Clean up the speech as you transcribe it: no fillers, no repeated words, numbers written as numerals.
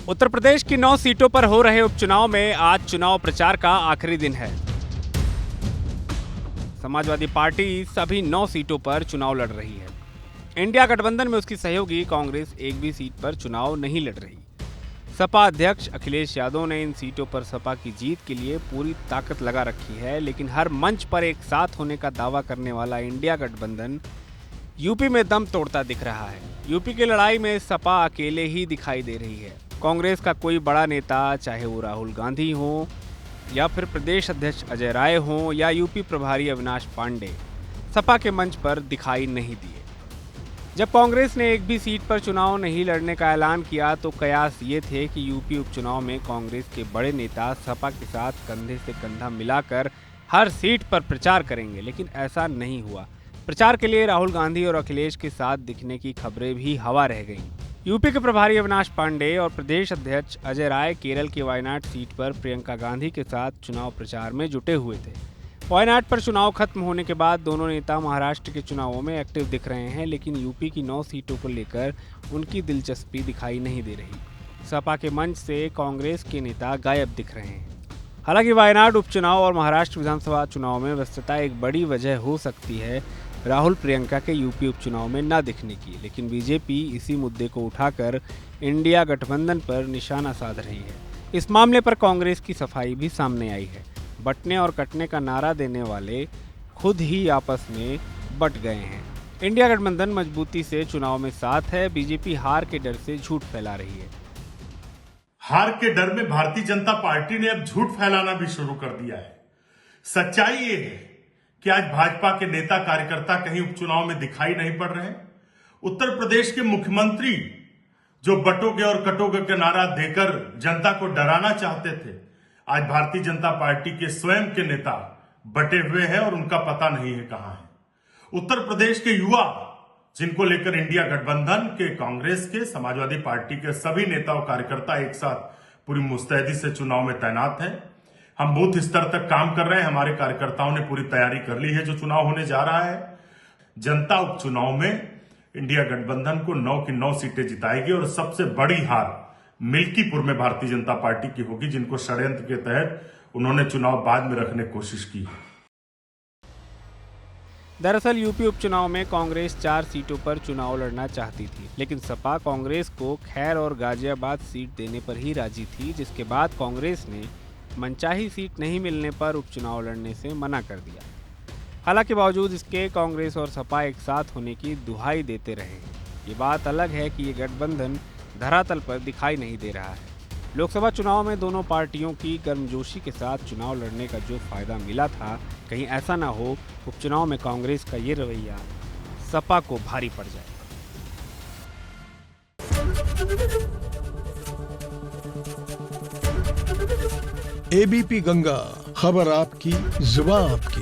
उत्तर प्रदेश की 9 सीटों पर हो रहे उपचुनाव में आज चुनाव प्रचार का आखिरी दिन है। समाजवादी पार्टी सभी 9 सीटों पर चुनाव लड़ रही है। इंडिया गठबंधन में उसकी सहयोगी कांग्रेस एक भी सीट पर चुनाव नहीं लड़ रही। सपा अध्यक्ष अखिलेश यादव ने इन सीटों पर सपा की जीत के लिए पूरी ताकत लगा रखी है, लेकिन हर मंच पर एक साथ होने का दावा करने वाला इंडिया गठबंधन यूपी में दम तोड़ता दिख रहा है। यूपी की लड़ाई में सपा अकेले ही दिखाई दे रही है। कांग्रेस का कोई बड़ा नेता, चाहे वो राहुल गांधी हो या फिर प्रदेश अध्यक्ष अजय राय हो या यूपी प्रभारी अविनाश पांडे, सपा के मंच पर दिखाई नहीं दिए। जब कांग्रेस ने एक भी सीट पर चुनाव नहीं लड़ने का ऐलान किया तो कयास ये थे कि यूपी उपचुनाव में कांग्रेस के बड़े नेता सपा के साथ कंधे से कंधा मिलाकर हर सीट पर प्रचार करेंगे, लेकिन ऐसा नहीं हुआ। प्रचार के लिए राहुल गांधी और अखिलेश के साथ दिखने की खबरें भी हवा रह गईं। यूपी के प्रभारी अविनाश पांडे और प्रदेश अध्यक्ष अजय राय केरल की वायनाड सीट पर प्रियंका गांधी के साथ चुनाव प्रचार में जुटे हुए थे। वायनाड पर चुनाव खत्म होने के बाद दोनों नेता महाराष्ट्र के चुनावों में एक्टिव दिख रहे हैं, लेकिन यूपी की 9 सीटों को लेकर उनकी दिलचस्पी दिखाई नहीं दे रही। सपा के मंच से कांग्रेस के नेता गायब दिख रहे हैं। हालांकि वायनाड उपचुनाव और महाराष्ट्र विधानसभा चुनाव में व्यस्तता एक बड़ी वजह हो सकती है राहुल प्रियंका के यूपी उपचुनाव में न दिखने की, लेकिन बीजेपी इसी मुद्दे को उठाकर इंडिया गठबंधन पर निशाना साध रही है। इस मामले पर कांग्रेस की सफाई भी सामने आई है। बंटने और कटने का नारा देने वाले खुद ही आपस में बंट गए हैं। इंडिया गठबंधन मजबूती से चुनाव में साथ है। बीजेपी हार के डर से झूठ फैला रही है। हार के डर में भारतीय जनता पार्टी ने अब झूठ फैलाना भी शुरू कर दिया है। सच्चाई ये है कि आज भाजपा के नेता कार्यकर्ता कहीं उपचुनाव में दिखाई नहीं पड़ रहे। उत्तर प्रदेश के मुख्यमंत्री जो बटोगे और कटोगे का नारा देकर जनता को डराना चाहते थे, आज भारतीय जनता पार्टी के स्वयं के नेता बटे हुए हैं और उनका पता नहीं है कहां है। उत्तर प्रदेश के युवा, जिनको लेकर इंडिया गठबंधन के, कांग्रेस के, समाजवादी पार्टी के सभी नेता और कार्यकर्ता एक साथ पूरी मुस्तैदी से चुनाव में तैनात हैं। हम बूथ स्तर तक काम कर रहे हैं। हमारे कार्यकर्ताओं ने पूरी तैयारी कर ली है जो चुनाव होने जा रहा है। जनता उपचुनाव में इंडिया गठबंधन को 9 की 9 सीटें जिताएगी और सबसे बड़ी हार मिल्कीपुर में भारतीय जनता पार्टी की होगी, जिनको षड्यंत्र के तहत उन्होंने चुनाव बाद में रखने की कोशिश की है। दरअसल यूपी उपचुनाव में कांग्रेस 4 सीटों पर चुनाव लड़ना चाहती थी, लेकिन सपा कांग्रेस को खैर और गाजियाबाद सीट देने पर ही राजी थी, जिसके बाद कांग्रेस ने मनचाही सीट नहीं मिलने पर उपचुनाव लड़ने से मना कर दिया। हालांकि बावजूद इसके कांग्रेस और सपा एक साथ होने की दुहाई देते रहे हैं। ये बात अलग है कि ये गठबंधन धरातल पर दिखाई नहीं दे रहा है। लोकसभा चुनाव में दोनों पार्टियों की गर्मजोशी के साथ चुनाव लड़ने का जो फायदा मिला था, कहीं ऐसा ना हो उपचुनाव में कांग्रेस का ये रवैया सपा को भारी पड़ जाए। एबीपी गंगा, खबर आपकी, जुबान आपकी।